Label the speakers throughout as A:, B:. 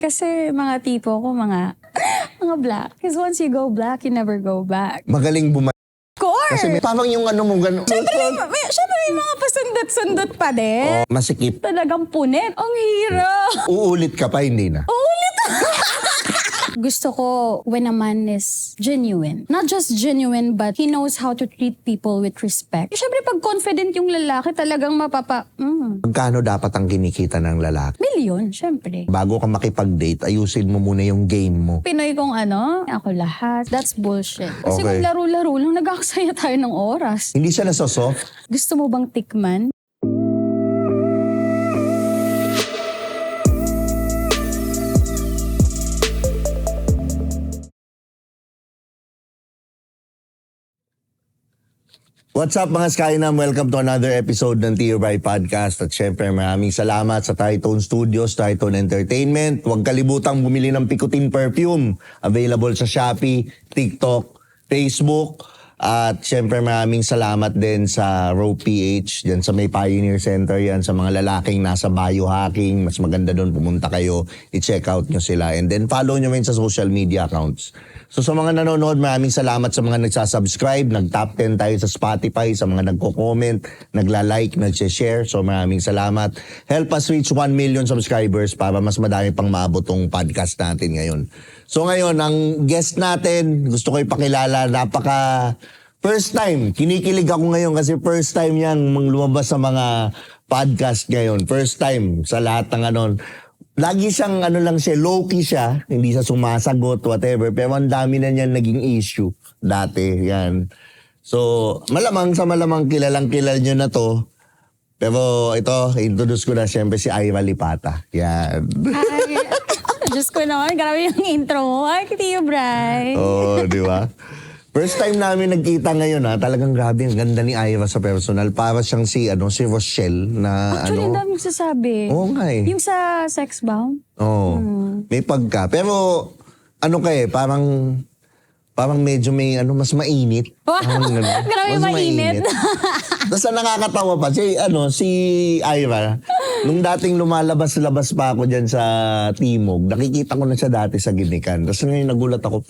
A: Kasi mga tipo ko, mga black. Because once you go black, you never go back.
B: Magaling
A: Of course!
B: Kasi parang yung ano mo gano'n.
A: Siyempre may mga pasundot-sundot pa din.
B: Masikip.
A: Talagang punit. Ang hirap.
B: Uulit ka pa, hindi na.
A: Ulit! Gusto ko when a man is genuine. Not just genuine, but he knows how to treat people with respect. Siyempre, pag confident yung lalaki, talagang
B: Magkano dapat ang kinikita ng lalaki?
A: Million, siyempre.
B: Bago ka makipag-date, ayusin mo muna yung game mo.
A: Pinoy kong ako lahat. That's bullshit. Kasi
B: Okay.
A: kung laro-laro lang, nag-aksaya tayo ng oras.
B: Hindi siya nasosoft.
A: Gusto mo bang tikman?
B: What's up mga Skynam? Welcome to another episode ng Tio Bray Podcast. At syempre maraming salamat sa Tritone Studios, Tritone Entertainment. Huwag kalibutang bumili ng Picotin Perfume. Available sa Shopee, TikTok, Facebook. At syempre maraming salamat din sa Raw PH. Diyan sa may Pioneer Center yan. Sa mga lalaking nasa biohacking. Mas maganda doon pumunta kayo. I-check out nyo sila. And then follow nyo rin sa social media accounts. So sa mga nanonood, maraming salamat sa mga nagsasubscribe, nag-top 10 tayo sa Spotify, sa mga nagko-comment, nagla-like, nag-share. So maraming salamat. Help us reach 1 million subscribers para mas madami pang maabot tong podcast natin ngayon. So ngayon, ang guest natin, gusto ko ipakilala, first time, kinikilig ako ngayon kasi first time yan lumabas sa mga podcast ngayon. First time sa lahat ng lagi siyang low-key siya, hindi siya sumasagot, whatever. Pero ang dami na niyan naging issue dati, yan. So, malamang kilalang-kilala nyo na to. Pero ito, introduce ko na siyempre si Ira Lipata. Yan.
A: Ay, Diyos ko naman, grabe yung intro mo. Ay, Tio Bray.
B: Oo, di ba? First time namin nagkita ngayon talagang grabe, ang ganda ni Ira sa personal. Para siyang si Rochelle na
A: Actually, ang daming sasabi.
B: Oo nga eh.
A: Yung sa sex bomb?
B: Oo. May pagka. Pero, parang medyo may mas mainit. Parang
A: Grabe
B: mas
A: mainit.
B: Tapos ang nakakatawa pa, si Ira, nung dating lumalabas-labas pa ako dyan sa Timog, nakikita ko na siya dati sa Ginikan. Tapos ngayon nagulat ako,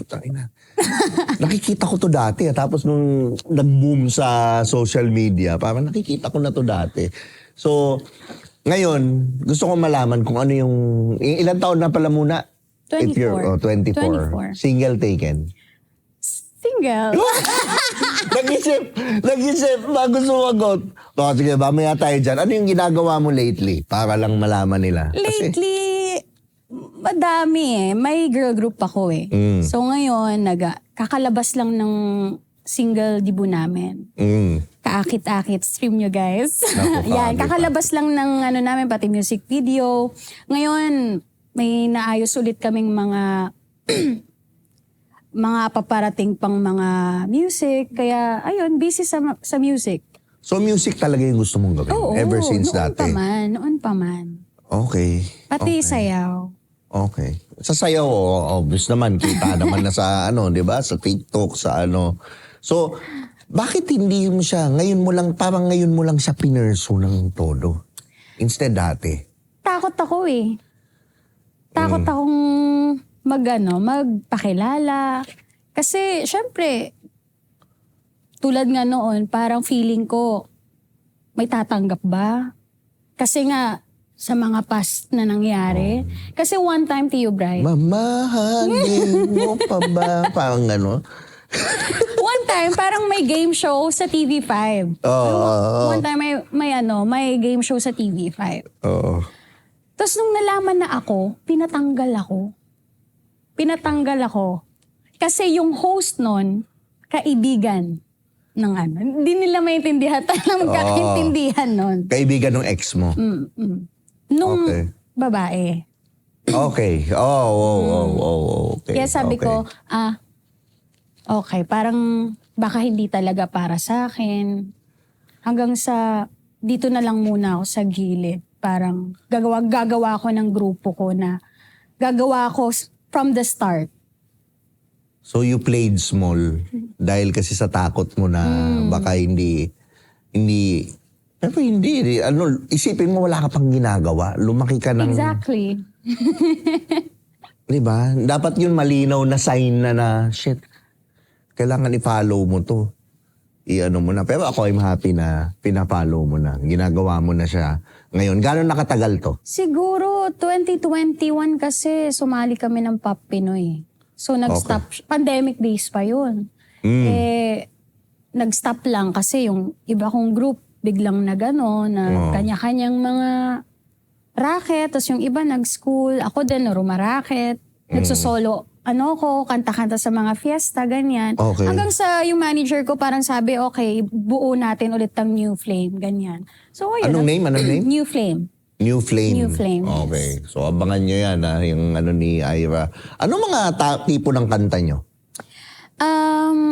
B: nakikita ko to dati. Tapos nung nag-boom sa social media, parang nakikita ko na to dati. So, ngayon, gusto ko malaman kung ano ilang taon na pala muna?
A: 24.
B: 24. Single taken.
A: Single.
B: Nag-isip, bago sumagot. Sige, mamaya tayo dyan. Ano yung ginagawa mo lately? Para lang malaman nila.
A: Lately, madami May girl group ako So ngayon, kakalabas lang ng single debut namin. Kaakit-akit, stream nyo guys. Yan, kakalabas lang ng namin, pati music video. Ngayon, may naayos ulit kaming mga mga paparating pang mga music. Kaya, ayun, busy sa music.
B: So music talaga yung gusto mong gawin?
A: Oo,
B: ever since dati?
A: Noon pa man.
B: Okay.
A: Pati
B: okay.
A: sayaw.
B: Okay. Sa sayaw, obvious naman, kita naman na sa di ba? Sa TikTok, sa So, bakit hindi mo siya, parang ngayon mo lang siya pinerso ng todo? Instead dati?
A: Takot ako Takot akong magpakilala. Kasi, syempre, tulad nga noon, parang feeling ko, may tatanggap ba? Kasi nga, sa mga past na nangyari. Kasi one time, Tio Bray.
B: Mamahalin mo pa ba? Parang
A: One time, parang may game show sa TV5. One time, may game show sa TV5.
B: Oo.
A: Tapos nung nalaman na ako, pinatanggal ako. Kasi yung host nun, kaibigan ng Hindi nila maintindihan. Talagang magkakaintindihan nun.
B: Kaibigan ng ex mo?
A: Nung
B: Okay.
A: babae.
B: Okay. Okay.
A: Kaya sabi ko, okay, parang baka hindi talaga para sa akin. Hanggang sa, dito na lang muna ako sa gilid. Parang gagawa ko ng grupo ko na gagawa ko from the start.
B: So you played small dahil kasi sa takot mo na baka hindi pero hindi isipin mo wala ka pang ginagawa, lumaki ka ng
A: Exactly.
B: Diba? Dapat yun malinaw na sign na shit, kailangan i-follow mo to. I-ano mo na. Pero ako I'm happy na pina-follow mo na. Ginagawa mo na siya. Ngayon, gano'n nakatagal to?
A: Siguro 2021 kasi sumali kami ng Pop Pinoy. So nag-stop, pandemic days pa yun. Nag-stop lang kasi yung iba kong group biglang na gano'n, na kanya-kanyang mga racket, tapos yung iba nag-school, ako din rumaracket, nagsosolo, kanta-kanta sa mga fiesta, ganyan.
B: Okay.
A: Hanggang sa yung manager ko parang sabi, okay, buo natin ulit ang New Flame, ganyan. So ayun.
B: Anong name?
A: New Flame.
B: New Flame.
A: New Flame, yes.
B: Okay. So abangan nyo yan, yung ni Ira. Ano mga tipo ng kanta nyo?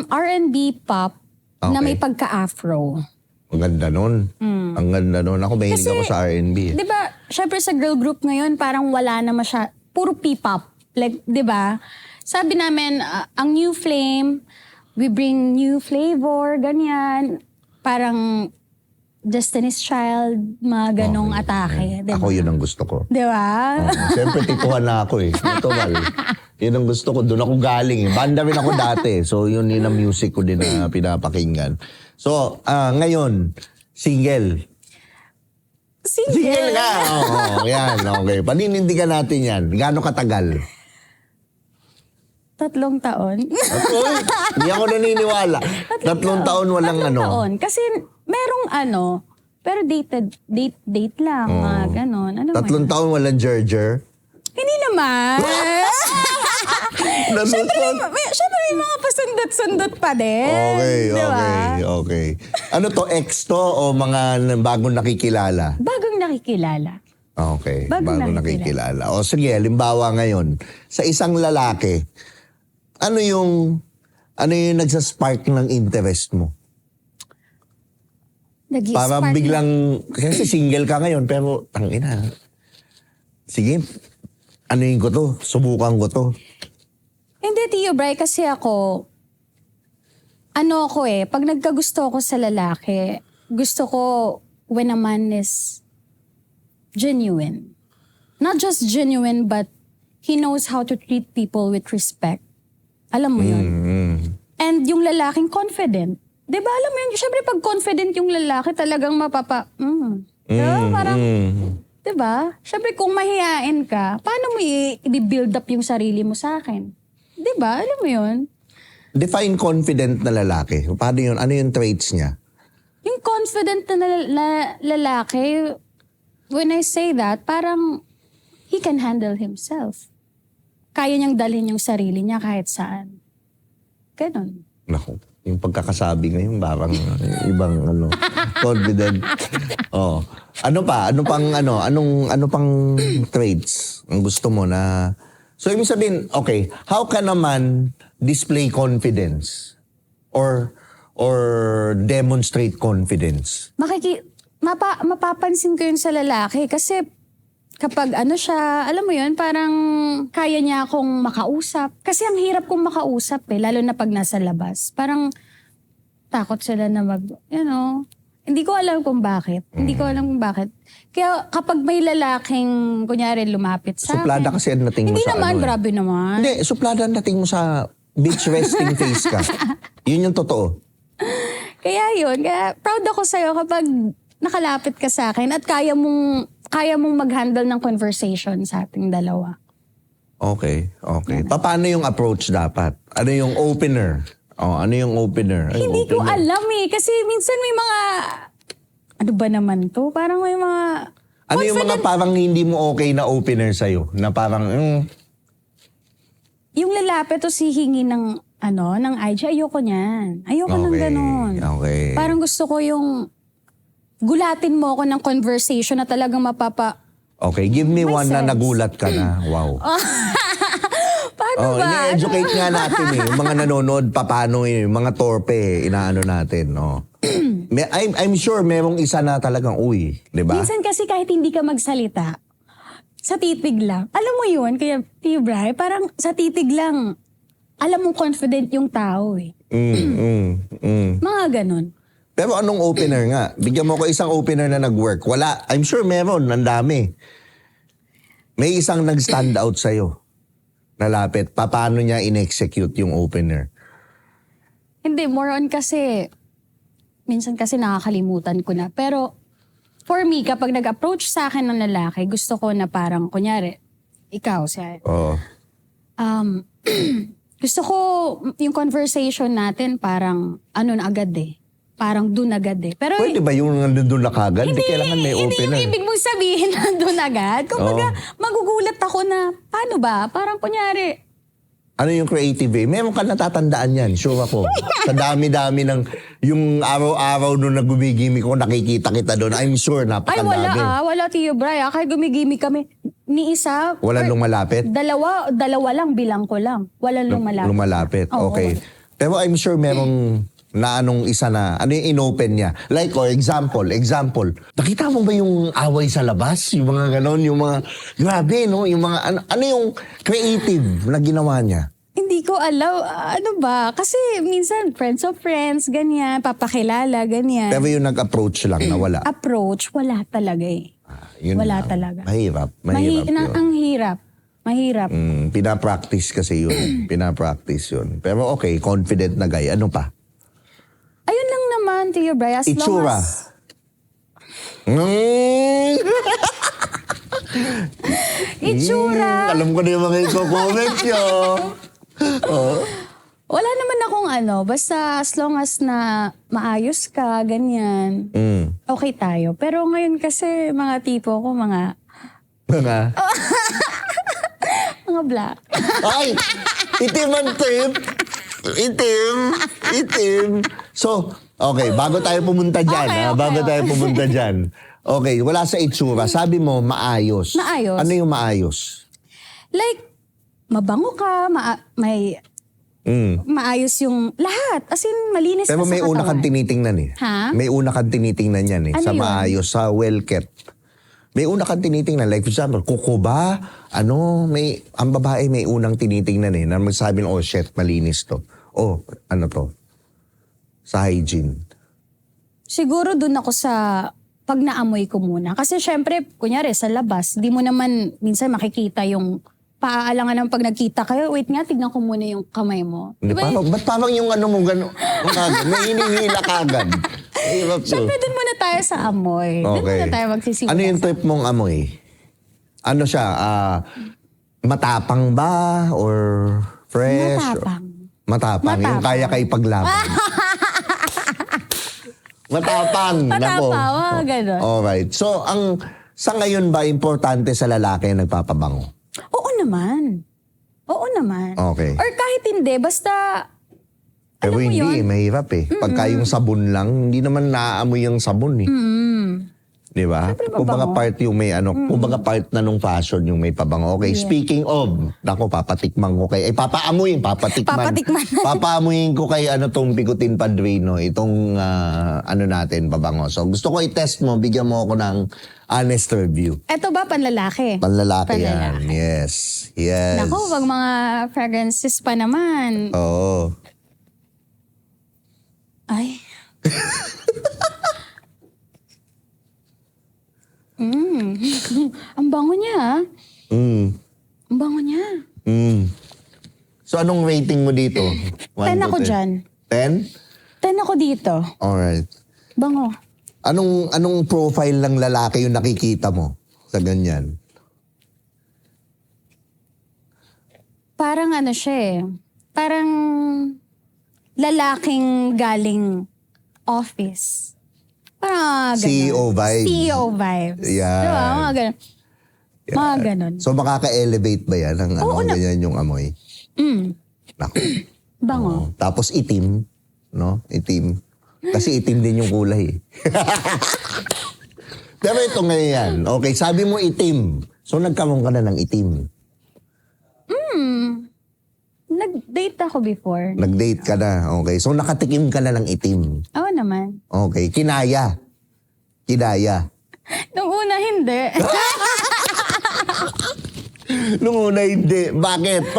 A: R&B pop na
B: Okay.
A: may pagka-afro.
B: Ang ganda nun. Ang ganda nun. Ako mahilig
A: Kasi,
B: ako sa R&B.
A: Di ba, syempre sa girl group ngayon, parang wala na puro P-pop. Like, di ba? Sabi namin, ang New Flame, we bring new flavor, ganyan. Parang Destiny's Child, mga ganong atake. Di ba?
B: Ako yun ang gusto ko.
A: Di ba?
B: Siyempre, tituhan na ako eh. Ito, Val. Yun ang gusto ko. Doon ako galing. Banda rin ako dati. So, yun ang music ko din na pinapakinggan. So, ngayon, single. Single ka! Oo, yan. Okay. Paninindigan natin yan. Gaano katagal?
A: 3 taon.
B: Uy, hindi ako naniniwala. 3 taon walang
A: 3 taon. Kasi merong pero date lang, mga ganon.
B: 3 taon walang jerjer.
A: Hindi naman. Siyempre may mga pasundot-sundot pa din.
B: Okay. Ano to, ex to o mga bagong nakikilala?
A: Bagong nakikilala.
B: Okay,
A: Bagong
B: nakikilala. O sige, halimbawa ngayon, sa isang lalaki, ano yung nagsaspark ng interest mo? Parang biglang, kasi single ka ngayon, pero tangina. Sige, anuin ko to, subukan ko to.
A: Hindi, Tio Bray, kasi ako pag nagkagusto ako sa lalaki, gusto ko when a man is genuine. Not just genuine, but he knows how to treat people with respect. Alam mo yun? And yung lalaking confident. Diba, alam mo yun? Siyempre, pag confident yung lalaki, talagang diba? Parang, diba? Siyempre, kung mahihain ka, paano mo i-build up yung sarili mo sa akin? Diba? Alam mo yun?
B: Define confident na lalaki. Paano yun? Ano yung traits niya?
A: Yung confident na lalaki, when I say that, parang he can handle himself. Kaya niyang dalhin yung sarili niya kahit saan. Ganon.
B: Naku, yung pagkakasabi ngayon, parang ibang confident. Oh. Ano pang traits ang gusto mo na... So, ibig sabihin, okay, how ka naman display confidence or demonstrate confidence?
A: Mapapansin ko yun sa lalaki kasi kapag siya, alam mo yun, parang kaya niya akong makausap. Kasi ang hirap kong makausap lalo na pag nasa labas. Parang takot sila na hindi ko alam kung bakit. Kaya kapag may lalaking, kunyari, lumapit sa
B: Suplada
A: akin.
B: kasi ang dating mo
A: Hindi
B: sa
A: naman, grabe naman.
B: Hindi, suplada ang dating mo sa beach resting face ka. Yun yung totoo.
A: Kaya proud ako sa'yo kapag nakalapit ka sa akin at kaya mong mag-handle ng conversation sa ating dalawa.
B: Okay. Paano yung approach dapat? Ano yung opener? Ano yung opener?
A: Hindi ko alam kasi minsan may mga, ano ba naman to? Parang may mga...
B: Ano yung mga parang hindi mo okay na opener sa'yo? Na parang,
A: Yung lalapit o hihingi ng IG, ayoko niyan. Ayoko ng ganon.
B: Okay.
A: Parang gusto ko yung gulatin mo ako ng conversation na talagang
B: Okay, give me
A: May
B: one na
A: sense.
B: nagulat ka na. Wow.
A: Paano ba?
B: Ini-educate nga natin yung mga nanonood, paano yung mga torpe, inaano natin. I'm sure merong isa na talagang, di ba?
A: Minsan kasi kahit hindi ka magsalita, sa titig lang. Alam mo yun, kaya Bray, parang sa titig lang, alam mong confident yung tao Mga ganon.
B: Pero anong opener nga? Bigyan mo ko isang opener na nag-work. Wala. I'm sure meron. Ang dami. May isang nag-stand out sa'yo. Nalapit. Paano niya in-execute yung opener?
A: Hindi, more on kasi, minsan kasi nakakalimutan ko na. Pero, for me, kapag nag-approach sa akin ng lalaki, gusto ko na parang, kunyari, ikaw, siya.
B: Oo.
A: Gusto ko yung conversation natin parang, ano na agad eh. Parang dun agad eh. Pero,
B: Pwede ba yung nandun na kagad? Hindi kailangan may
A: Hindi
B: opener.
A: yung ibig mong sabihin na dun agad. Kumbaga, magugulat ako na, paano ba? Parang kunyari,
B: Ano yung creative eh? Meron ka natatandaan yan, sure ako. Sa dami-dami ng, yung araw-araw nung nagumigimik ko, nakikita kita doon. I'm sure,
A: ay
B: napakadami.
A: wala Tio Bray. Kaya gumigimik kami. Ni isa,
B: Walang lumalapit?
A: dalawa lang, bilang ko lang. Walang lumalapit.
B: Lumalapit,
A: Oo.
B: okay. Pero I'm sure merong na anong isa na, ano yung inopen niya? Like, or example, nakita mo ba yung away sa labas? Yung mga ganon, yung mga, grabe, no? Yung mga, ano yung creative na ginawa niya?
A: Hindi ko alam, ano ba? Kasi minsan, friends of friends, ganyan, papakilala, ganyan.
B: Pero yung nag-approach lang na wala.
A: Approach, wala talaga eh.
B: Yun
A: Wala
B: lang.
A: talaga.
B: Mahirap yun.
A: Ang hirap. Mahirap.
B: Pinapractice kasi yun. Pinapractice yun. Pero okay, confident na guy. Ano pa?
A: Ayun lang naman, Tio Bray. As long
B: Itsura.
A: as... Itsura.
B: Alam ko na yung mga i-comment nyo.
A: Wala naman akong ano. Basta as long as na maayos ka, ganyan. Okay tayo. Pero ngayon kasi mga tipo ko, mga black.
B: Ay! Itim ang tip! Itim! So, okay, bago tayo pumunta dyan, Okay, wala sa itsura. Sabi mo, maayos.
A: Maayos.
B: Ano yung maayos?
A: Like, mabango ka, maayos yung lahat. As in, malinis
B: Pero
A: ka sa
B: may una kang
A: katawan.
B: tinitingnan eh.
A: Ha?
B: May una kang tinitingnan yan eh.
A: Ano
B: Sa
A: yun?
B: maayos, sa well-kept. May una kang tinitingnan. Like for example, kuko ba? Ang babae may unang tinitingnan eh. Na magsabi oh shit, malinis to. Oh, ano to? Sa hygiene.
A: Siguro dun ako sa pag naamoy ko muna. Kasi syempre, kunyari sa labas, di mo naman minsan makikita yung paaalangan ng pag nagkita kayo. Wait nga, tignan ko muna yung kamay mo.
B: Hindi,
A: Diba?
B: ba't parang yung ano mo gano'n? May hinihila kagad. Hirap to.
A: Syempre, dun muna tayo sa amoy. Dun muna tayo magsisimula.
B: Ano yung trip mong amoy? Ano siya? Matapang ba? Or fresh?
A: Matapang.
B: Matapang. Yung
A: Matapang.
B: kaya kay paglaban. Matapang. Nako.
A: Matapang, gano'n.
B: Alright. So, sa ngayon ba, importante sa lalaki ang nagpapabango?
A: Oo naman.
B: Okay.
A: Or kahit hindi, basta,
B: Pero
A: alam mo
B: hindi,
A: yun?
B: mahirap eh. Pagka yung sabon lang, hindi naman naaamoy yung sabon eh. Di ba?
A: Siyempre
B: Kumbaga
A: mabango.
B: part yung may kumbaga part na nung fashion yung may pabango. Okay, speaking of, nako, papatikman ko kay, papaamuyin, papatikman. Papaamuyin ko kay tong Pikutin Padrino, itong natin, pabango. So gusto ko i-test mo, bigyan mo ako ng honest review.
A: Eto ba, panlalaki?
B: Panlalaki yan.
A: Panlalaki.
B: Yes.
A: Naku, wag mga fragrances pa naman.
B: Oo.
A: Ay. Ang bango niya, ah. Ang bango niya.
B: So anong rating mo dito?
A: 10 ako dyan.
B: 10?
A: 10 ako dito.
B: Alright.
A: Bango.
B: Anong profile ng lalaki yung nakikita mo sa ganyan?
A: Parang ano siya eh. Parang lalaking galing office. Parang ganun.
B: CEO vibes.
A: CEO vibes.
B: Yan.
A: Diba? Mga ganun. Mga ganun.
B: So makaka-elevate ba yan ng
A: Oo,
B: ganyan yung amoy? Naku.
A: Bango.
B: Oo. Tapos itim, no? Itim. Kasi itim din yung kulay. Pero ito ngayon yan. Okay, sabi mo itim. So nagkaroon ka na ng itim.
A: Nag-date ako before.
B: Nag-date ka na. Okay. So nakatikim ka na ng itim.
A: Oo naman.
B: Okay. Kinaya.
A: Nung una, hindi.
B: Nung una hindi. Bakit?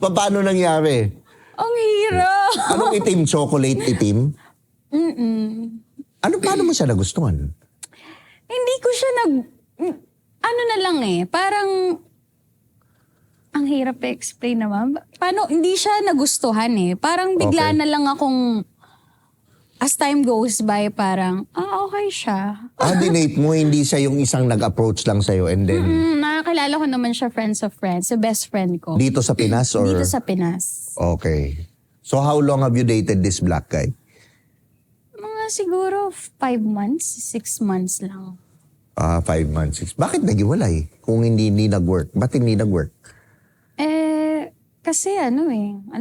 B: Paano nangyari?
A: Ang hirap.
B: Anong itim? Chocolate itim? Paano mo siya nagustuhan?
A: Hindi ko siya ano na lang eh. Parang Ang hirap i-explain naman. Paano, hindi siya nagustuhan eh. Parang bigla
B: Okay.
A: na lang akong, as time goes by, parang, okay siya.
B: Dinate mo, hindi siya yung isang nag-approach lang sa'yo and then
A: Nakakilala ko naman siya friends of friends, the best friend ko.
B: dito sa Pinas or?
A: Dito sa Pinas.
B: Okay. So how long have you dated this black guy?
A: Mga siguro 5 months, 6 months lang.
B: 5 months, 6. Bakit naghiwalay? Kung hindi nag-work. Ba't hindi nag-work?
A: Kasi alam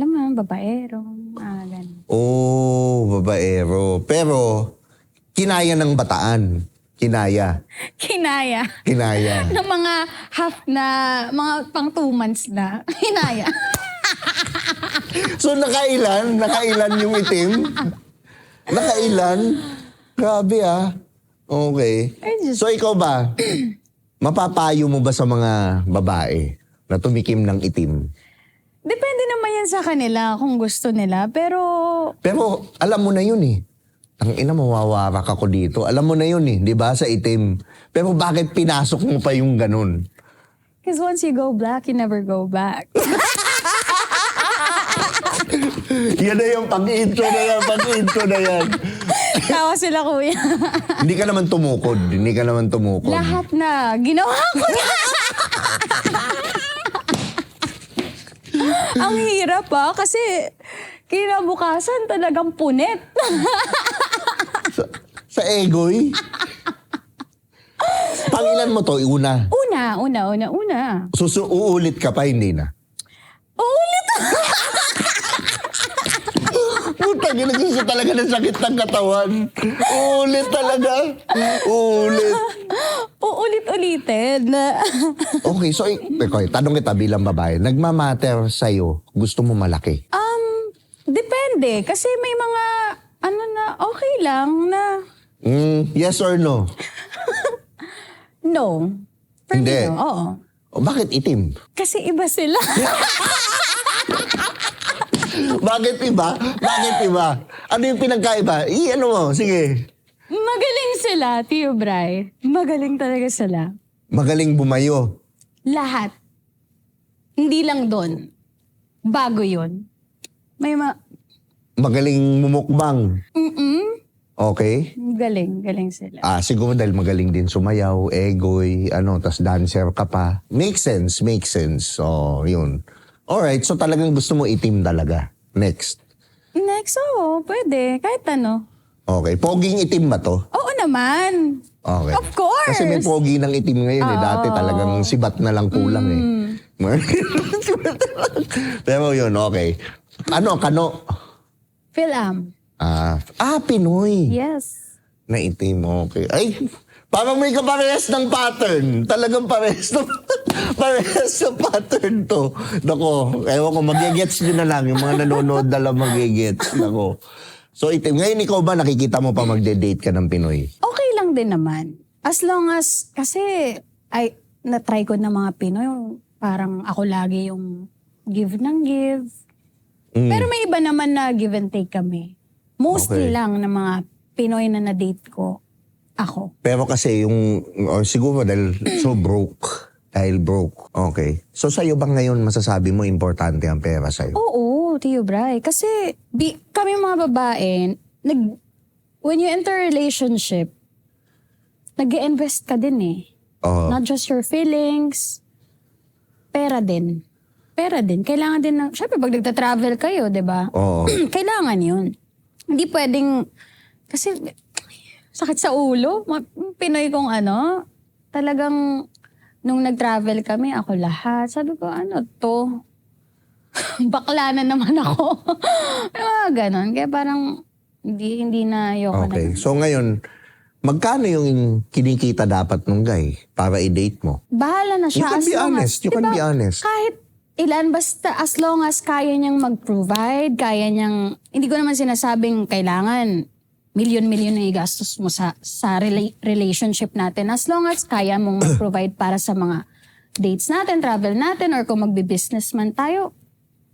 A: mo, babaero, ganun.
B: Babaero. Pero, kinaya ng bataan. Kinaya.
A: Kinaya. Ng mga mga pang 2 months na. Kinaya.
B: So, nakailan yung itim? Nakailan? Grabe Okay. So, ikaw ba? Mapapayo mo ba sa mga babae na tumikim ng itim?
A: Depende naman yan sa kanila kung gusto nila. Pero
B: alam mo na yun eh. Ang ina, mawawarak ako dito. Alam mo na yun eh, di ba, sa itim. Pero bakit pinasok mo pa yung ganun?
A: because once you go black, you never go back.
B: Yan na yung pag-intro na yan.
A: Tawa sila, kuya.
B: Hindi ka naman tumukod.
A: Lahat na. Ginawa ko na. Ang hirap kasi kinabukasan talagang punit.
B: Sa egoy? Pangilan mo to, una.
A: Una.
B: Uulit ka pa, hindi na.
A: Uulit.
B: Puta, ginagisa talaga ng sakit ng katawan. Uulit talaga.
A: Uulit-ulitin.
B: Okay, so, tanong kita bilang babae, nagmamatter sa'yo, gusto mo malaki?
A: Depende. Kasi may mga, okay lang na,
B: Yes or no?
A: no. For
B: Hindi.
A: me, no. Oo.
B: Bakit itim?
A: Kasi iba sila.
B: Bakit iba? Ano yung pinagkaiba? Ano mo? Sige.
A: Magaling sila, Tio Bray. Magaling talaga sila.
B: Magaling bumayo.
A: Lahat. Hindi lang doon. Bago yun. May
B: Magaling mumukbang. Okay?
A: galing sila.
B: Siguro dahil magaling din sumayaw, egoy, tas dancer ka pa. Makes sense. So, yun. Alright, so talagang gusto mo itim talaga. Next.
A: Next, pwede. Kahit ano.
B: Okay. Poging itim ba to?
A: Oo naman.
B: Okay.
A: Of course.
B: Kasi may pogi ng itim ngayon Dati talagang sibat na lang kulang Pero yun, okay. Kano?
A: Phil-Am.
B: Pinoy.
A: Yes.
B: Na itim, okay. Ay, parang may kaparehas ng pattern. Talagang parehas ng pattern to. Nako, ewan ko, magigets nyo na lang. Yung mga nanonood na lang magigets. Nako. So, itim. Ngayon, ikaw ba nakikita mo pa magde-date ka ng Pinoy?
A: Okay lang din naman. As long as, kasi, na-try ko na mga Pinoy, parang ako lagi yung give ng give. Pero may iba naman na give and take kami. Mostly
B: Okay.
A: lang ng mga Pinoy na na-date ko, ako.
B: Pero kasi siguro dahil broke. Okay. So, sa'yo ba ngayon masasabi mo importante ang pera sa'yo?
A: Oo, Tio Bray. Kasi kami mga babae, when you enter a relationship, nag-invest ka din
B: Oo.
A: Not just your feelings, pera din. Kailangan din syempre pag nagta-travel kayo, di ba?
B: Oo.
A: Kailangan yun. Hindi pwedeng, kasi sakit sa ulo. Pinoy kong talagang nung nag-travel kami, ako lahat. Sabi ko, to? Bakla na naman ako. Ganon. Kaya parang, hindi na ayoko na.
B: Okay. So, ngayon, magkano yung kinikita dapat nung guy para i-date mo?
A: Bahala na siya.
B: You can
A: as
B: be
A: long
B: honest.
A: as,
B: You can
A: diba,
B: be honest.
A: Kahit ilan, basta as long as kaya niyang mag-provide, kaya niyang, hindi ko naman sinasabing kailangan milyon-milyon na igastos mo sa relationship natin. As long as kaya mong mag-provide para sa mga dates natin, travel natin, or kung magbi-business man tayo,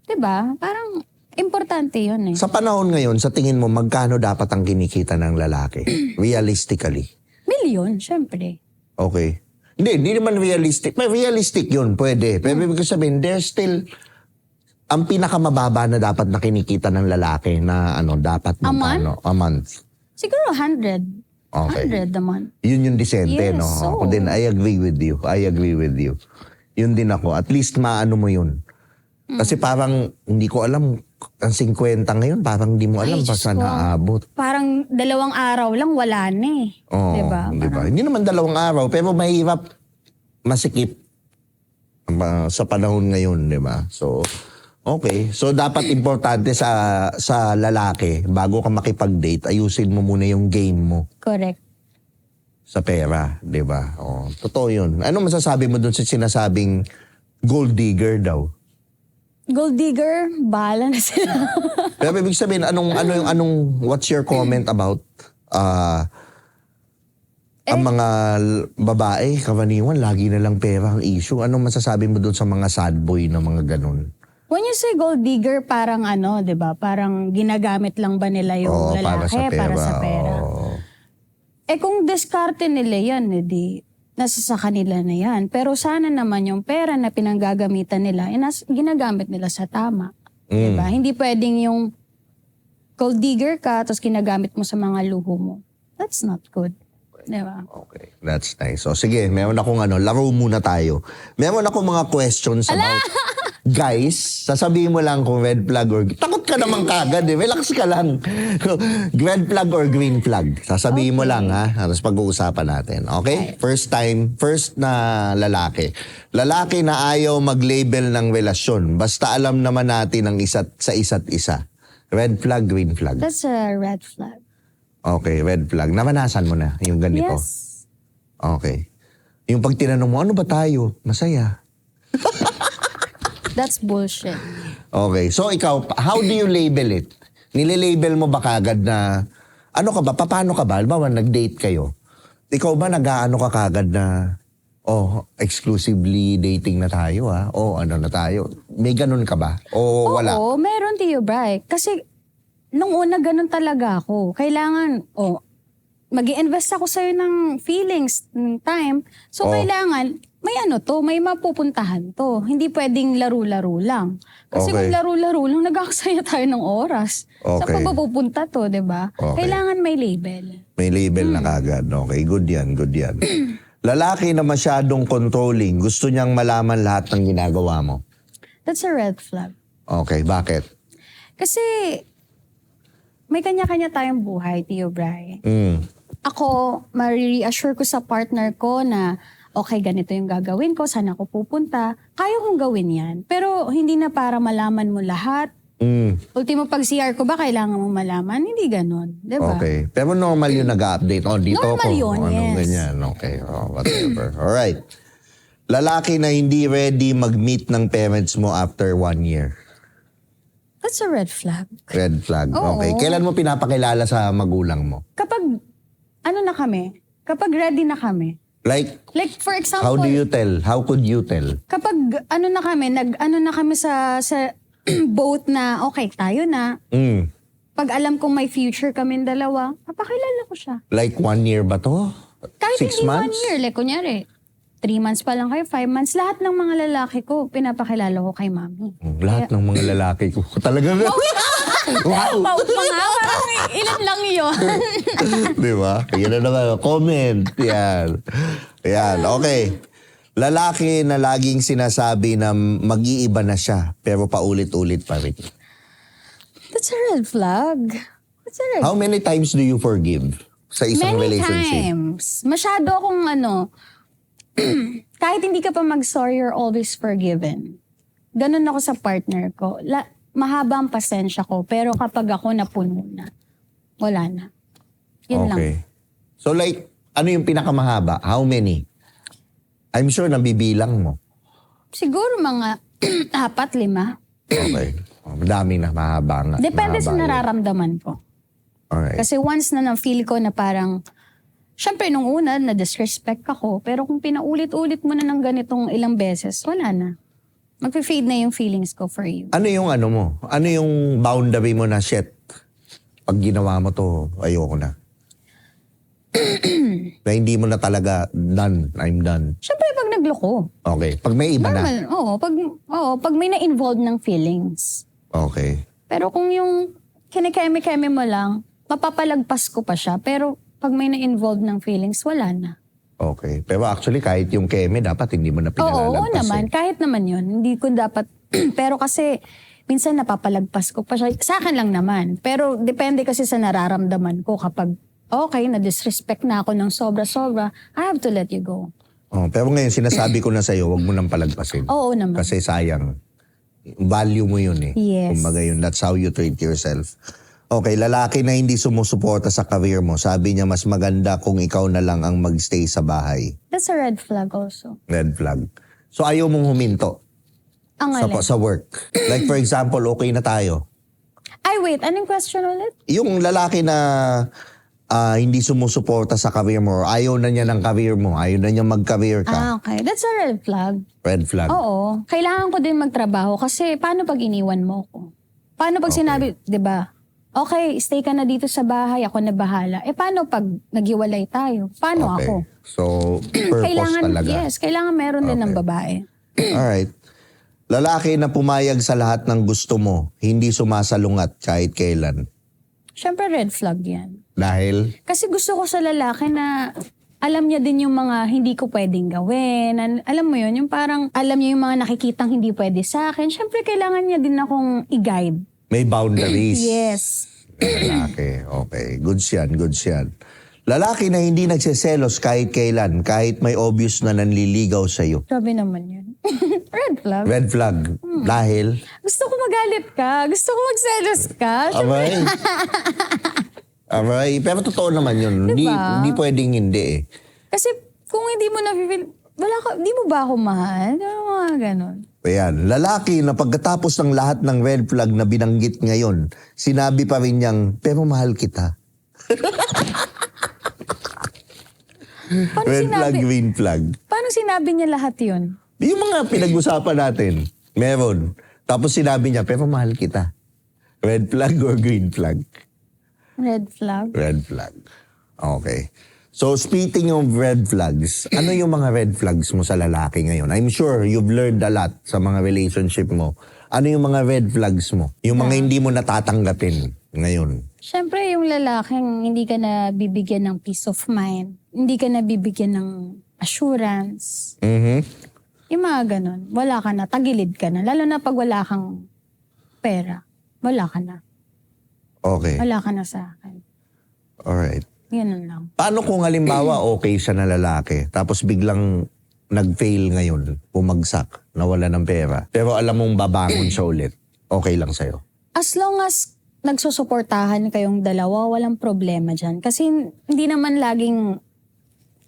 A: diba? Parang importante yun
B: Sa panahon ngayon, sa tingin mo, magkano dapat ang kinikita ng lalaki? Realistically.
A: Milyon, syempre.
B: Okay. Hindi naman realistic. May realistic yun, pwede. Pero ibig sabihin, there's still ang pinakamababa na dapat na kinikita ng lalaki na dapat
A: A month?
B: A month.
A: Siguro 100.
B: Okay.
A: 100 naman.
B: Yun yung decente,
A: Yes,
B: no?
A: so-
B: Ako din, I agree with you. Yun din ako. At least maano mo yun. Kasi parang, hindi ko alam, ang 50 ngayon, parang hindi mo alam
A: Ay,
B: pa
A: Diyos
B: saan
A: ko.
B: naabot.
A: Parang 2 araw lang, wala na eh.
B: Oo,
A: diba?
B: diba? Hindi naman 2 araw, pero mahirap masikip sa panahon ngayon, di ba? So, okay. So, dapat importante sa lalaki, bago ka makipag-date, ayusin mo muna yung game mo
A: Correct.
B: sa pera, di ba? Oh, totoo yun. Ano masasabi mo dun sa sinasabing gold digger daw?
A: Gold digger, bahala na sila.
B: Pero ibig sabihin, what's your comment about ang mga babae, karaniwan, lagi na lang pera ang issue. Anong masasabi mo dun sa mga sad boy na mga ganun?
A: When you say gold digger, parang 'di ba? Parang ginagamit lang ba nila yung lalaki para sa pera?
B: Oo.
A: Eh kung diskarte nila yan, edi nasa sa kanila na yan. Pero sana naman yung pera na pinanggagamitan nila, ginagamit nila sa tama. Diba? Hindi pwedeng yung gold digger ka, tapos ginagamit mo sa mga luho mo. That's not good. Diba?
B: Okay, that's nice. So sige, meron akong laro muna tayo. Meron akong mga questions about... Guys, sasabihin mo lang kung red flag or... Takot ka naman kagad eh. Relax ka lang. Red flag or green flag. Sasabihin mo lang ha. Tapos pag-uusapan natin. Okay? First na lalaki. Lalaki na ayaw mag-label ng relasyon. Basta alam naman natin ang sa isa't isa. Red flag, green flag.
A: That's a red flag.
B: Okay, red flag. Namanasan mo na yung ganito.
A: Yes.
B: Okay. Yung pag tinanong mo, ano ba tayo? Masaya.
A: That's bullshit.
B: Okay. So ikaw, how do you label it? Nililabel mo ba kagad na, ano ka ba? Paano ka ba? Halimbawa, nag-date kayo. Ikaw ba nag-aano ka kagad na, exclusively dating na tayo ha? Ano na tayo? May ganun ka ba? O wala?
A: Oo, meron Tio Bray. Kasi nung una ganun talaga ako. Kailangan, mag-i-invest ako sa'yo ng feelings, ng time. So kailangan, may mapupuntahan to. Hindi pwedeng laro-laro lang. Kasi
B: Okay.
A: kung laro-laro lang, nag-aksaya tayo ng oras. Sa
B: Okay.
A: papupunta to, di ba?
B: Okay.
A: Kailangan may label.
B: May label na kagad. Okay, good yan. Lalaki na masyadong controlling, gusto niyang malaman lahat ng ginagawa mo.
A: That's a red flag.
B: Okay, bakit?
A: Kasi may kanya-kanya tayong buhay, Tio Bray. Ako, ma-reassure ko sa partner ko na okay, ganito yung gagawin ko, saan ako pupunta. Kaya kong gawin yan. Pero hindi na para malaman mo lahat. Ultimo pag CR ko ba, kailangan mo malaman? Hindi ganon. Diba?
B: Okay. Pero normal yung nag-update. Dito
A: Normal
B: ako.
A: yun,
B: Anong
A: yes.
B: ganyan. Okay, whatever. Alright. Lalaki na hindi ready mag-meet ng parents mo after 1 year.
A: That's a red flag.
B: Red flag.
A: Oo.
B: Okay. Kailan mo pinapakilala sa magulang mo?
A: Kapag, kapag ready na kami.
B: Like
A: For example,
B: how do you tell? How could you tell?
A: kapag na kami sa boat na okay, tayo na. Pag alam kong may future kami dalawa, papakilala ko siya.
B: Like 1 year ba to?
A: Kahit
B: 6
A: hindi
B: months?
A: 1 year, like kunyari, 3 months pa lang kayo, 5 months, lahat ng mga lalaki ko, pinapakilala ko kay mami.
B: Lahat ng mga lalaki ko. Talaga nga. Wow!
A: Paut pa nga, parang ilan lang yun.
B: Di ba? Yan na naman. Comment. Yan. Yan. Okay. Lalaki na laging sinasabi na mag-iiba na siya, pero paulit-ulit pa rin.
A: That's a red flag. That's a red
B: How many times do you forgive sa isang
A: Many
B: relationship?
A: times. Masyado akong kahit hindi ka pa mag-sorry, you're always forgiven. Ganun ako sa partner ko. Mahaba ang pasensya ko, pero kapag ako napuno na, wala na. Yun lang.
B: Okay. So like, ano yung pinakamahaba? How many? I'm sure nabibilang mo.
A: Siguro mga 4, 5.
B: Okay. Madami na, mahaba nga.
A: Depende
B: Mahaba
A: sa
B: yun.
A: nararamdaman ko.
B: Alright.
A: Kasi once na na-feel ko na parang, syempre nung una, na-disrespect ako, pero kung pinaulit-ulit mo na ng ganitong ilang beses, wala na. Mag-fade na yung feelings ko for you.
B: Ano yung mo? Ano yung boundary mo na, shit, pag ginawa mo to, ayoko na? Na hindi mo na talaga done, I'm done.
A: Syempre, pag nagloko.
B: Okay. Pag may iba na.
A: Normal. Pag may na-involved ng feelings.
B: Okay.
A: Pero kung yung kinikeme-keme mo lang, mapapalagpas ko pa siya. Pero pag may na-involved ng feelings, wala na.
B: Okay. Pero actually, kahit yung keme, dapat hindi mo na pinalalagpas.
A: Oo naman. Kahit naman yun. Hindi ko dapat. Pero kasi, minsan napapalagpas ko pa siya. Sa akin lang naman. Pero depende kasi sa nararamdaman ko kapag okay, na-disrespect na ako ng sobra-sobra, I have to let you go.
B: Oh, pero ngayon, sinasabi ko na sa'yo, huwag mo nang palagpasin.
A: Oo naman.
B: Kasi sayang. Value mo yun eh.
A: Yes.
B: Kumbaga yun, that's how you treat yourself. Okay, lalaki na hindi sumusuporta sa career mo. Sabi niya, mas maganda kung ikaw na lang ang magstay sa bahay.
A: That's a red flag also.
B: Red flag. So ayaw mong huminto
A: Ang alin.
B: sa work. Like for example, okay na tayo.
A: Ay, wait. Anong question ulit?
B: Yung lalaki na hindi sumusuporta sa career mo, or ayaw na niya ng career mo, ayaw na niya mag-career ka.
A: Okay. That's a red flag.
B: Red flag.
A: Oo. Kailangan ko din magtrabaho kasi paano pag iniwan mo ko? Paano pag sinabi, di ba? Okay, stay ka na dito sa bahay, ako na bahala. Paano pag naghiwalay tayo? Paano ako?
B: So, purpose talaga.
A: Yes, kailangan meron din ng babae.
B: Alright. Lalaki na pumayag sa lahat ng gusto mo, hindi sumasalungat kahit kailan.
A: Siyempre red flag yan.
B: Dahil?
A: Kasi gusto ko sa lalaki na alam niya din yung mga hindi ko pwedeng gawin. Alam mo yun, yung parang alam niya yung mga nakikitang hindi pwede sa akin. Siyempre kailangan niya din akong i-guide.
B: May boundaries.
A: Yes.
B: Lalaki. Okay. Goods yan. Goods yan. Lalaki na hindi nagseselos kahit kailan, kahit may obvious na nanliligaw sa'yo.
A: Sabi naman yun. Red flag.
B: Red flag. Dahil?
A: Gusto ko magalit ka. Gusto ko magselos ka.
B: Abay. Abay. Pero totoo naman yun.
A: Diba?
B: Hindi pwedeng hindi eh.
A: Kasi kung hindi mo na-feel, di mo ba ako mahal? Mga ganon.
B: Ayan, lalaki na pagkatapos ng lahat ng red flag na binanggit ngayon, sinabi pa rin niyang, pero mahal kita.
A: Paano
B: Red flag, green flag.
A: Paano sinabi niya lahat yun?
B: Yung mga pinag-usapan natin, meron. Tapos sinabi niya, pero mahal kita. Red flag or green flag?
A: Red flag.
B: Red flag. Okay. So speaking of red flags, ano yung mga red flags mo sa lalaki ngayon? I'm sure you've learned a lot sa mga relationship mo. Ano yung mga red flags mo? Yung mga hindi mo natatanggapin ngayon?
A: Siyempre, yung lalaking hindi ka na bibigyan ng peace of mind. Hindi ka na bibigyan ng assurance. Yung mga ganon. Wala ka na. Tagilid ka na. Lalo na pag wala kang pera. Wala ka na.
B: Okay.
A: Wala ka na sa akin.
B: Alright.
A: Ganun lang.
B: Paano kung halimbawa okay siya na lalaki, tapos biglang nag-fail ngayon, bumagsak, nawala ng pera, pero alam mong babangon siya ulit, okay lang sa'yo?
A: As long as nagsusuportahan kayong dalawa, walang problema dyan. Kasi hindi naman laging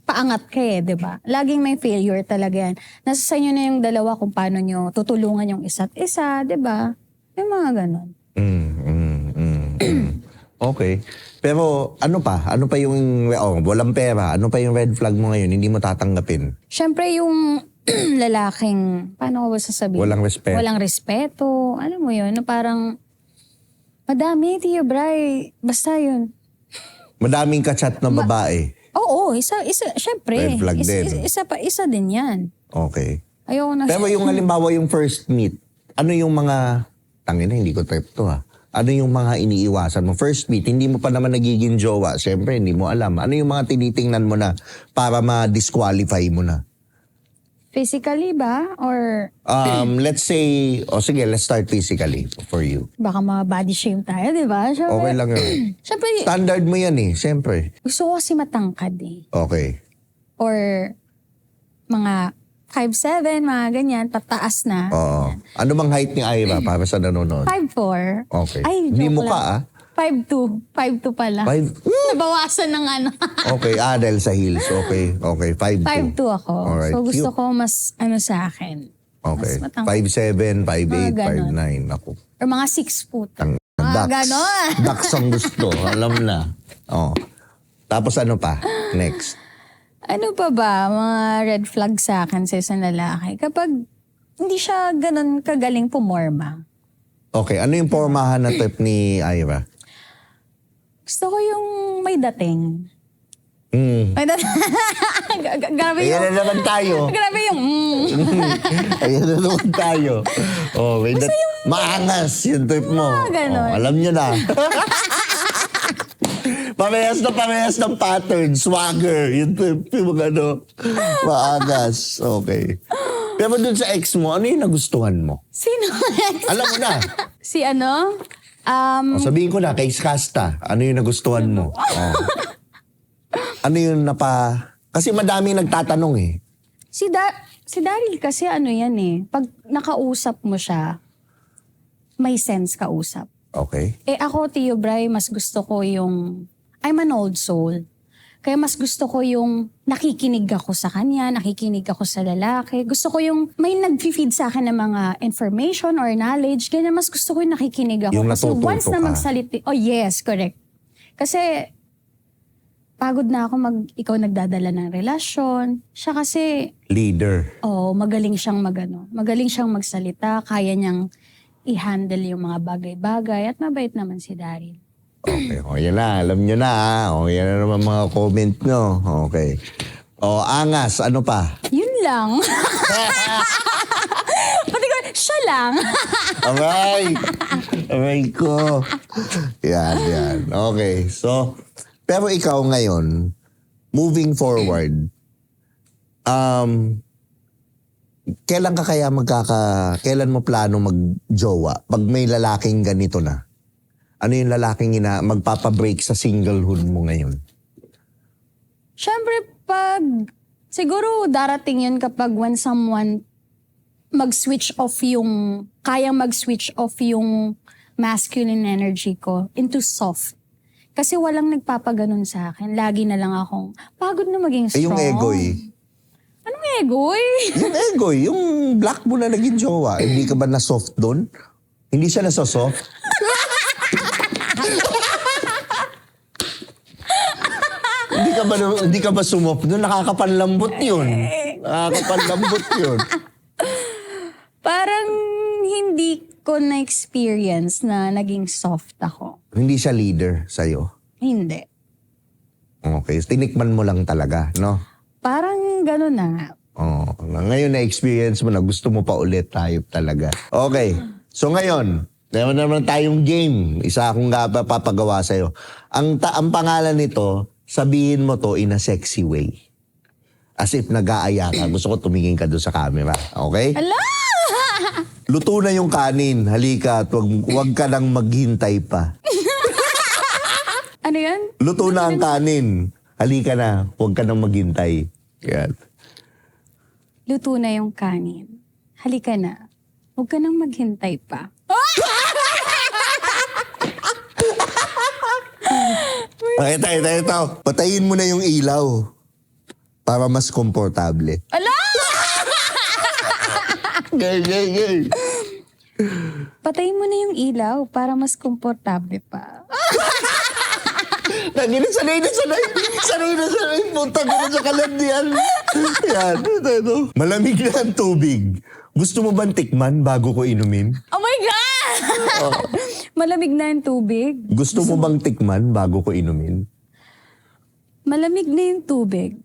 A: paangat ka di ba? Laging may failure talaga yan. Nasa sa inyo na yung dalawa kung paano nyo tutulungan yung isa't isa, di ba? Yung mga ganon.
B: Okay. Pero ano pa? Ano pa yung, walang pera. Ano pa yung red flag mo ngayon? Hindi mo tatanggapin.
A: Siyempre yung lalaking, paano ko ba sasabihin?
B: Walang respeto.
A: Walang respeto. Alam mo yun, na parang, madami, Tio Bray. Basta yun.
B: Madaming kachat na babae.
A: Oo, syempre.
B: Red flag din.
A: Isa din yan.
B: Okay.
A: Ayoko na.
B: Pero yung halimbawa yung first meet, ano yung mga, tangina, hindi ko trip to ha. Ano yung mga iniiwasan mo? First meet, hindi mo pa naman nagiging jowa. Siyempre, hindi mo alam. Ano yung mga tinitingnan mo na para ma-disqualify mo na?
A: Physically ba? Or
B: Let's say, sige, let's start physically for you.
A: baka mga body shame tayo, di ba? Syempre,
B: Okay lang yun.
A: Syempre,
B: Standard mo yan eh, siyempre.
A: gusto ko kasi matangkad eh.
B: Okay.
A: Or mga 5'7", mga ganyan, pataas na.
B: Oo. Ano bang height ni Ira para sa nanonood?
A: 5'4".
B: Okay.
A: Ay,
B: Hindi
A: joke
B: mukha
A: lang. 5'2". 5'2 pala.
B: 5?
A: Nabawasan ng ano.
B: Okay, Adel sa heels. Okay, 5'2".
A: 5'2 ako.
B: Alright.
A: So gusto
B: Cute.
A: ko mas sa akin.
B: Okay.
A: Mas matangkad.
B: 5'7", 5'8",
A: Mga ganon.
B: 5'9". Ako.
A: Or mga 6 foot.
B: Ducks.
A: ganon.
B: Ducks ang gusto. Alam na. Oh. Tapos ano pa? Next.
A: Ano pa ba mga red flag sa akin sa isang lalaki? Kapag hindi siya ganon kagaling pumorma.
B: Okay, ano yung pormahan na trip ni Ira?
A: Gusto ko yung may dating. May grabe
B: Ayan
A: yung...
B: na naman tayo.
A: Grabe yung...
B: Ayan na naman tayo. Oh, may maangas yung trip mo.
A: ganon.
B: Alam nyo na. Parehas ng pattern, swagger, yung trip, yung mga maangas. Okay. Pero dun sa ex mo, ano yung nagustuhan mo?
A: Sino?
B: Alam mo na.
A: Si ano?
B: Sabihin ko na, kay Skasta, ano yung nagustuhan mo? Ano yung Kasi madami nagtatanong eh.
A: Si Daryl kasi ano yan eh. Pag nakausap mo siya, may sense kausap.
B: Okay.
A: Ako, Tio Bray, mas gusto ko yung... I'm an old soul. Kaya mas gusto ko yung nakikinig ako sa kanya, nakikinig ako sa lalaki. Gusto ko yung may nag-feed sa akin ng mga information or knowledge. Ganyan, mas gusto ko yung nakikinig ako.
B: Yung
A: Kasi
B: natututo
A: once na
B: ka.
A: magsalita... Oh yes, correct. Kasi pagod na ako ikaw nagdadala ng relasyon. Siya kasi...
B: Leader.
A: magaling siyang magaling siyang magsalita, kaya niyang i-handle yung mga bagay-bagay at mabait naman si Daryl.
B: Okay, yan na. Alam nyo na yan na naman mga comment nyo. Okay. Angas, ano pa?
A: Yun lang. Pati ko, siya lang.
B: Aray ko. Yan. Okay, so, pero ikaw ngayon, moving forward, kailan ka kaya kailan mo plano mag-jowa? Pag may lalaking ganito na? Ano yung lalaking magpapabreak sa singlehood mo ngayon?
A: Siyempre, siguro darating yun kapag when someone kayang mag-switch off yung masculine energy ko into soft. Kasi walang nagpapaganon sa akin. Lagi na lang akong pagod na maging strong.
B: Yung egoy.
A: Anong egoy?
B: Yung egoy, yung black mo na naging jowa, hindi ka ba na-soft doon? Hindi siya na-soft? Hindi ka ba sumop doon? Nakakapanlambot yun.
A: Parang hindi ko na-experience na naging soft ako.
B: Hindi siya leader sa'yo?
A: Hindi.
B: Okay, tinikman mo lang talaga, no?
A: Parang gano'n na nga.
B: Ngayon na-experience mo na gusto mo pa ulit, tayo talaga. Okay, so ngayon, meron naman tayong game. Isa akong papagawa sa'yo. Ang pangalan nito, sabihin mo to in a sexy way. As if nag-aaya ka. Gusto ko tumingin ka doon sa camera. Okay?
A: Ala!
B: Luto na yung kanin. Halika at wag ka nang maghintay pa.
A: Ano yan?
B: Luto na ang kanin. Halika na. Huwag ka nang maghintay. Yan.
A: Luto na yung kanin. Halika na. Huwag ka nang maghintay pa.
B: Ito. Patayin mo na yung ilaw. Para mas komportable.
A: Ala!
B: Gay.
A: Patayin mo na yung ilaw para mas komportable pa.
B: Sanay na sanay. Punta ko na sa kalandian. Yan, ito. Malamig na ang tubig. Gusto mo bang tikman bago ko inumin?
A: Oh my God! Malamig na yung tubig.
B: Gusto mo bang tikman bago ko inumin?
A: Malamig na yung tubig.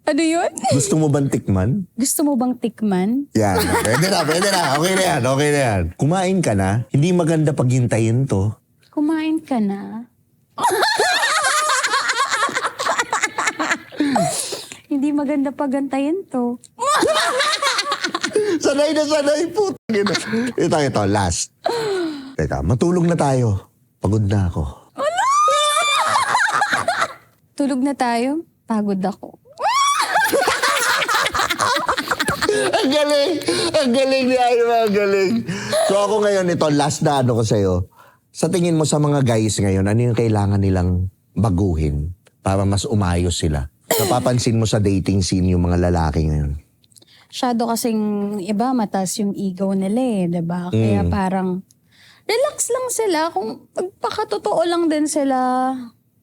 A: Ano yun?
B: Gusto mo bang tikman?
A: Gusto mo bang tikman?
B: Yan, pwede na. Okay na yan. Kumain ka na. Hindi maganda paghintayin to.
A: Kumain ka na. Hindi maganda pagantayin to.
B: Sanay na sanay, putang ina. Ito, last. Teka, matulog na tayo. Pagod na ako.
A: Tulog na tayo. Pagod ako.
B: Ang galing niya, ang galing. So ako ngayon, ito, last na ko sa'yo. Sa tingin mo sa mga guys ngayon, ano yung kailangan nilang baguhin para mas umayos sila? Napapansin mo sa dating scene yung mga lalaki ngayon?
A: Masyado kasing iba, mataas yung ego nila eh, diba? Kaya parang, relax lang sila. Kung magpakatotoo lang din sila,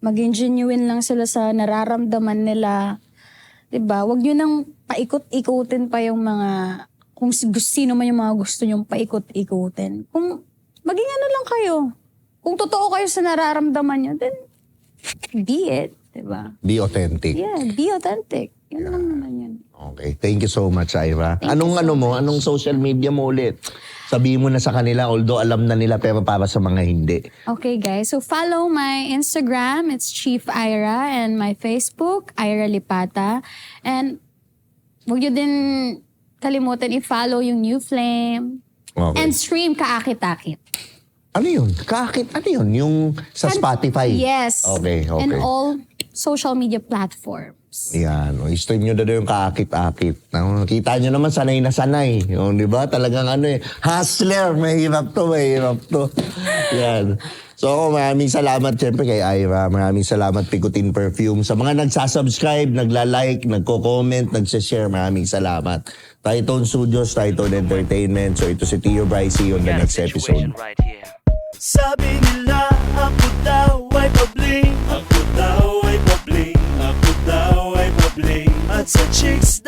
A: maging genuine lang sila sa nararamdaman nila. Diba? Huwag nyo nang paikot-ikutin pa yung mga, kung sino man yung mga gusto nyong paikot-ikutin. Kung maging ano lang kayo, kung totoo kayo sa nararamdaman nyo, then be it. Diba?
B: Be authentic.
A: Yeah, be authentic. Yun lang naman yun.
B: Okay. Thank you so much, Ira.
A: Thank you so
B: Anong social media mo ulit? Sabihin mo na sa kanila, although alam na nila, pero para sa mga hindi.
A: Okay, guys. So, follow my Instagram. It's Chief Ira. And my Facebook, Ira Lipata. And huwag nyo din kalimutan i-follow yung New Flame.
B: Okay.
A: And stream Kaakit-Akit.
B: Ano yun? Ano yun? Yung sa Spotify?
A: Yes.
B: Okay.
A: And all social media platforms.
B: Yan. I-stream nyo na yung kaakit-akit. Kita nyo naman, sanay na sanay. Yung, di ba? Talagang hustler. Mahirap to. Yan. So, maraming salamat siyempre kay Ira. Maraming salamat Pikutin Perfume. Sa mga nagsasubscribe, nagla-like, nagko-comment, nagsa-share, maraming salamat. Tritone Studios, Tritone Entertainment. So, ito si Tio Bryce. See you on the next episode.
C: Sabi nila ako daw ay pabling, ako daw ay pabling, ako daw ay pabling. At sa chicks